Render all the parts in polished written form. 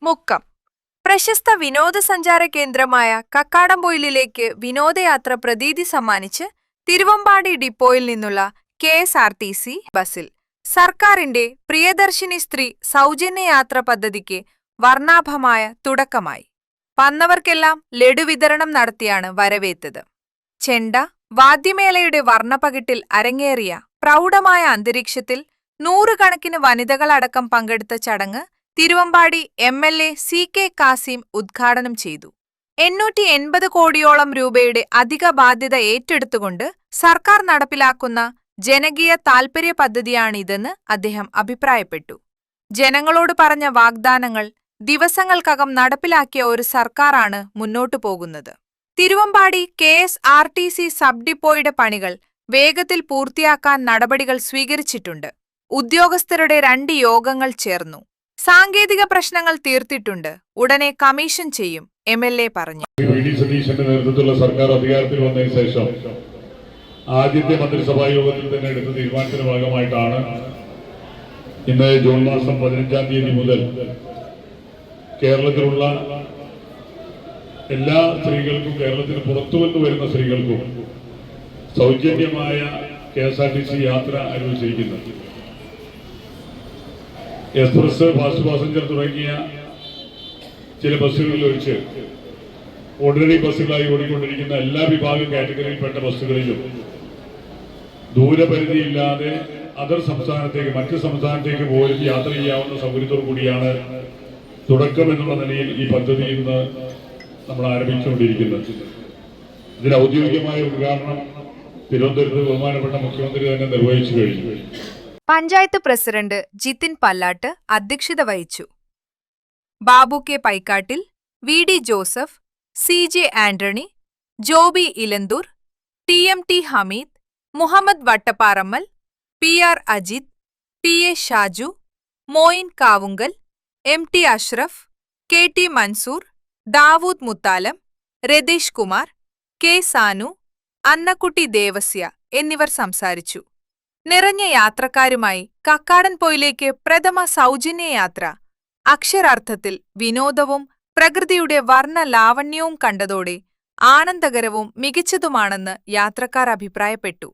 മുക്കം. പ്രശസ്ത വിനോദസഞ്ചാര കേന്ദ്രമായ കക്കാടംപൊയിലിലേക്ക് വിനോദയാത്ര പ്രതീതി സമ്മാനിച്ച് തിരുവമ്പാടി ഡിപ്പോയിൽ നിന്നുള്ള KSRTC ബസിൽ സർക്കാരിന്റെ പ്രിയദർശിനി സ്ത്രീ സൗജന്യയാത്ര പദ്ധതിക്ക് വർണ്ണാഭമായ തുടക്കമായി. വന്നവർക്കെല്ലാം ലഡു വിതരണം നടത്തിയാണ് വരവേറ്റത്. ചെണ്ട, വാദ്യമേളയുടെ വർണ്ണപ്പകിട്ടിൽ അരങ്ങേറിയ പ്രൗഢമായ അന്തരീക്ഷത്തിൽ നൂറുകണക്കിന് വനിതകളടക്കം പങ്കെടുത്ത ചടങ്ങ് തിരുവമ്പാടി MLA CK കാസിം ഉദ്ഘാടനം ചെയ്തു. 880 കോടിയോളം രൂപയുടെ അധിക ബാധ്യത ഏറ്റെടുത്തുകൊണ്ട് സർക്കാർ നടപ്പിലാക്കുന്ന ജനകീയ താൽപര്യ പദ്ധതിയാണിതെന്ന് അദ്ദേഹം അഭിപ്രായപ്പെട്ടു. ജനങ്ങളോട് പറഞ്ഞ വാഗ്ദാനങ്ങൾ ദിവസങ്ങൾക്കകം നടപ്പിലാക്കിയ ഒരു സർക്കാരാണ് മുന്നോട്ടു പോകുന്നത്. തിരുവമ്പാടി KSRTC സബ് ഡിപ്പോയുടെ പണികൾ വേഗത്തിൽ പൂർത്തിയാക്കാൻ നടപടികൾ സ്വീകരിച്ചിട്ടുണ്ട്. ഉദ്യോഗസ്ഥരുടെ 2 യോഗങ്ങൾ ചേർന്നു. സാങ്കേതിക പ്രശ്നങ്ങൾ തീർത്തിട്ടുണ്ട്. ഉടനെ കമ്മീഷൻ ചെയ്യും, MLA പറഞ്ഞു. സതീശന്റെ നേതൃത്വത്തിലുള്ള സർക്കാർ അധികാരത്തിൽ വന്നതിന് ശേഷം ആദ്യത്തെ മന്ത്രിസഭാ യോഗത്തിൽ തന്നെ എടുത്ത തീരുമാനത്തിന്റെ ഭാഗമായിട്ടാണ് ഇന്ന് ജൂൺ മാസം 15-ാം തീയതി മുതൽ കേരളത്തിലുള്ള എല്ലാ സ്ത്രീകൾക്കും, കേരളത്തിന് പുറത്തുവന്ന് വരുന്ന സ്ത്രീകൾക്കും സൗജന്യമായ KSRTC യാത്ര അനുവദിച്ചിരിക്കുന്നത്. എക്സ്പ്രസ്, ഫാസ്റ്റ് പാസഞ്ചർ തുടങ്ങിയ ചില ബസ്സുകളിൽ ഒഴിച്ച് ഓർഡിനറി ബസ്സുകളായി ഓടിക്കൊണ്ടിരിക്കുന്ന എല്ലാ വിഭാഗം കാറ്റഗറിയിൽപ്പെട്ട ബസ്സുകളിലും ദൂരപരിധിയില്ലാതെ മറ്റ് സംസ്ഥാനത്തേക്ക് പോലും യാത്ര ചെയ്യാവുന്ന സൗകര്യത്തോടു കൂടിയാണ് തുടക്കം എന്നുള്ള നിലയിൽ ഈ പദ്ധതി ഇന്ന് നമ്മൾ ആരംഭിച്ചുകൊണ്ടിരിക്കുന്നത്. ഇതിന് ഔദ്യോഗികമായ ഉദ്ഘാടനം തിരുവനന്തപുരത്ത് ബഹുമാനപ്പെട്ട മുഖ്യമന്ത്രി തന്നെ നിർവഹിച്ചു കഴിഞ്ഞു. പഞ്ചായത്ത് പ്രസിഡന്റ് ജിതിൻ പല്ലാട്ട് അധ്യക്ഷത വഹിച്ചു. Babu K Paikkattil, VD Joseph, CJ Antony, Joby Elanthoor, TMT Hameed, Muhammad Vattapparammal, PR Ajith, PA Shaju, Moin Kavungal, MT Ashraf, KT Mansoor, Dawood Muthalam, Ratheesh Kumar, K Sanu, Annakutty Devasya എന്നിവർ സംസാരിച്ചു. നിറഞ്ഞ യാത്രക്കാരുമായി കക്കാടംപൊയിലേക്ക് പ്രഥമ സൗജന്യ യാത്ര അക്ഷരാർത്ഥത്തിൽ വിനോദവും പ്രകൃതിയുടെ വർണ്ണ ലാവണ്യവും കണ്ടതോടെ ആനന്ദകരവും മികച്ചതുമാണെന്ന് യാത്രക്കാർ അഭിപ്രായപ്പെട്ടു.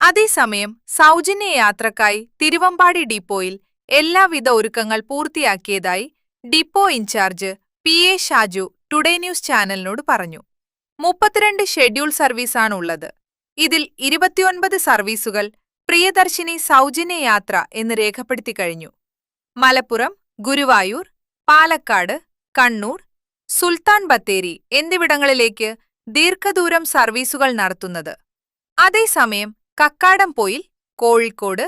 അതേസമയം സൗജന്യ യാത്രക്കായി തിരുവമ്പാടി ഡിപ്പോയിൽ എല്ലാവിധ ഒരുക്കങ്ങൾ പൂർത്തിയാക്കിയതായി depot in charge PA Shaju today news ചാനലിനോട് പറഞ്ഞു. 32 ഷെഡ്യൂൾ സർവീസാണുള്ളത്. ഇതിൽ 29 സർവീസുകൾ പ്രിയദർശിനി സൗജന്യ യാത്ര എന്ന് രേഖപ്പെടുത്തി കഴിഞ്ഞു. മലപ്പുറം, ഗുരുവായൂർ, പാലക്കാട്, കണ്ണൂർ, സുൽത്താൻ ബത്തേരി എന്നിവിടങ്ങളിലേക്ക് ദീർഘദൂരം സർവീസുകൾ നടത്തുന്നത്. അതേസമയം കക്കാടംപൊയിൽ, കോഴിക്കോട്,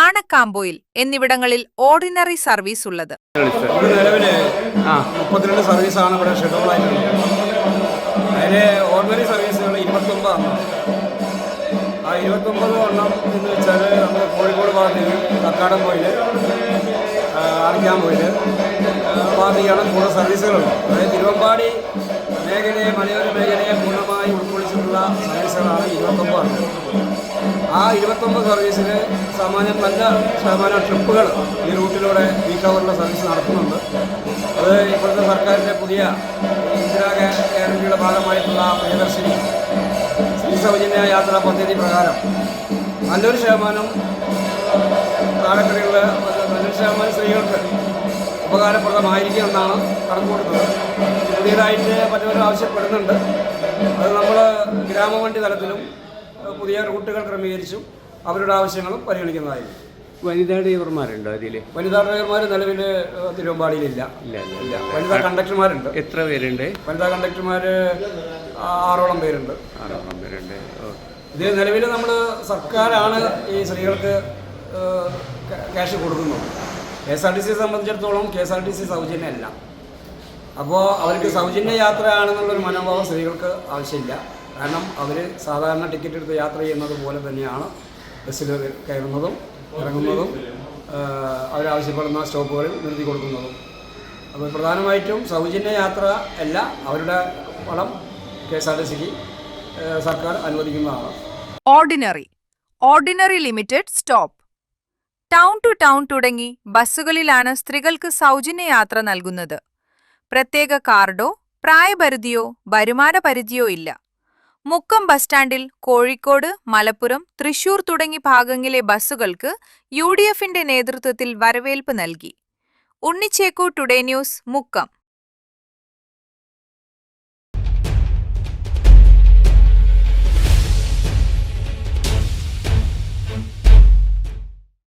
ആനക്കാംപൊയിൽ എന്നിവിടങ്ങളിൽ ഓർഡിനറി സർവീസ് ഉള്ളത്. നിലവില് 32 സർവീസാണ് ഇവിടെ ഷെഡ്യൂൾ ആയിട്ടുള്ളത്. അതിന് ഓർഡിനറി സർവീസുകൾ 29 ആണ്. ആ 29 എണ്ണം എന്ന് വെച്ചാൽ നമ്മൾ കോഴിക്കോട് ഭാഗത്തേക്ക് കക്കാടംപൊയിൽ, ആനക്കാംപൊയിൽ ഭാഗത്തേക്കാണ് കൂടുതൽ സർവീസുകളുണ്ട്. അതായത് തിരുവമ്പാടി മേഖലയെ, മലയോര മേഖലയെ പൂർണ്ണമായി ഉൾക്കൊള്ളിച്ചിട്ടുള്ള സർവീസുകളാണ് 29. ആ 29 സർവീസിൽ സാമാന്യം നല്ല ശതമാനം ട്രിപ്പുകൾ ഈ റൂട്ടിലൂടെ പീക്ക് അവറിലെ സർവീസ് നടത്തുന്നുണ്ട്. അത് ഇപ്പോഴത്തെ സർക്കാരിൻ്റെ പുതിയ ഇന്ദിരാ ഗ്യാരണ്ടിയുടെ ഭാഗമായിട്ടുള്ള പ്രിയദർശിനി സ്ത്രീ സൗജന്യ യാത്രാ പദ്ധതി പ്രകാരം നല്ലൊരു ശതമാനം താഴെക്കടിയുള്ള നല്ലൊരു ശതമാനം സ്ത്രീകൾക്ക് ഉപകാരപ്രദമായിരിക്കും എന്നാണ് കണക്കുകൂട്ടുന്നത്. പുതിയതായിട്ട് മറ്റവരും ആവശ്യപ്പെടുന്നുണ്ട്. അത് നമ്മൾ ഗ്രാമവണ്ടി തലത്തിലും പുതിയ റൂട്ടുകൾ ക്രമീകരിച്ചും അവരുടെ ആവശ്യങ്ങളും പരിഗണിക്കുന്നതായിരിക്കും. വനിതാ ഡ്രൈവർമാരുണ്ടോ അതിൽ? വനിതാ ഡ്രൈവർമാർ നിലവിൽ തിരുവമ്പാടിയിലില്ല. ഇല്ല. വനിതാ കണ്ടക്ടർമാരുണ്ട്. എത്ര പേരുണ്ട്? വനിതാ കണ്ടക്ടർമാർ 6ഓളം പേരുണ്ട്. 6ഓളം പേരുണ്ട്. ഇത് നിലവിൽ നമ്മൾ സർക്കാരാണ് ഈ സ്ത്രീകൾക്ക് ക്യാഷ് കൊടുക്കുന്നത്. KSRTC സംബന്ധിച്ചിടത്തോളം KSRTC സൗജന്യമല്ല. അപ്പോൾ അവർക്ക് സൗജന്യ യാത്രയാണെന്നുള്ളൊരു മനോഭാവം സ്ത്രീകൾക്ക് ആവശ്യമില്ല. കാരണം അവർ സാധാരണ ടിക്കറ്റ് എടുത്ത് യാത്ര ചെയ്യുന്നത് പോലെ തന്നെയാണ് ബസ്സിൽ കയറുന്നതും ഇറങ്ങുന്നതും അവരാവശ്യപ്പെടുന്ന സ്റ്റോപ്പുകളിൽ നിർത്തി കൊടുക്കുന്നതും. അപ്പോൾ പ്രധാനമായിട്ടും സൗജന്യ യാത്ര അല്ല, അവരുടെ പണം KSRTCക്ക് സർക്കാർ അനുവദിക്കുന്നതാണ്. Ordinary limited stop. Town to town തുടങ്ങി ബസ്സുകളിലാണ് സ്ത്രീകൾക്ക് സൗജന്യ യാത്ര നൽകുന്നത്. പ്രത്യേക കാർഡോ പ്രായപരിധിയോ വരുമാന പരിധിയോ ഇല്ല. മുക്കം ബസ് സ്റ്റാൻഡിൽ കോഴിക്കോട്, മലപ്പുറം, തൃശൂർ തുടങ്ങി ഭാഗങ്ങളിലെ ബസ്സുകൾക്ക് UDFന്റെ നേതൃത്വത്തിൽ വരവേൽപ്പ് നൽകി. Unnichekku today news, Mukkam.